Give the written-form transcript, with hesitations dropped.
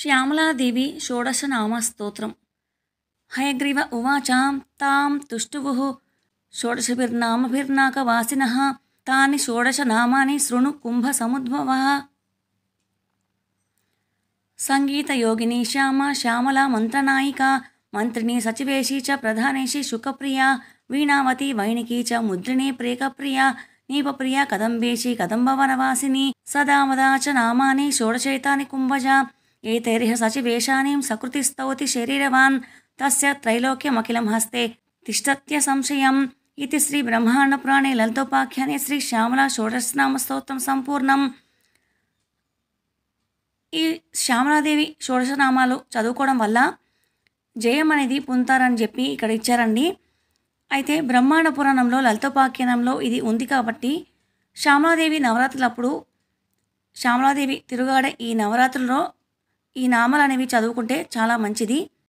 శ్యామలాదేవి షోడశనామస్తోత్రం. హయగ్రీవ ఉవాచ తాం తుష్టువుః షోడశభిర్నామభిర్నాకవాసినః తాని షోడశనామాని శృణు కుంభసముద్భవః. సంగీతయోగిని శ్యామ శ్యామలా మంత్రనాయికా మంత్రిణీ సచివేశీ చ ప్రధానేశీ శుకప్రియా వీణావతి వైణికీ చ ముద్రిణీ ప్రేకప్రియా నీపప్రియా కదంబేశీ కదంబవనవాసిని సదామదా చ నామాని షోడశైతాని కుంభజా ఏతైరిహ సచివేశానీం సకృతిస్తౌతి శరీరవాన్ తస్య త్రైలోక్యమఖిలం హస్తే తిష్టత్య సంశయం. ఇది శ్రీ బ్రహ్మాండపురాణే లలితోపాఖ్యానే శ్రీ శ్యామలా షోడశనామస్తోత్రం సంపూర్ణం. ఈ శ్యామలాదేవి షోడశనామాలు చదువుకోవడం వల్ల జయం అనేది పొందుతారని చెప్పి ఇక్కడ ఇచ్చారండి. అయితే బ్రహ్మాండ పురాణంలో లలితోపాఖ్యానంలో ఇది ఉంది కాబట్టి శ్యామలాదేవి నవరాత్రులప్పుడు శ్యామలాదేవి తిరుగాడే ఈ నవరాత్రుల్లో ఈ నామాలు అనేవి చదువుకుంటే చాలా మంచిది.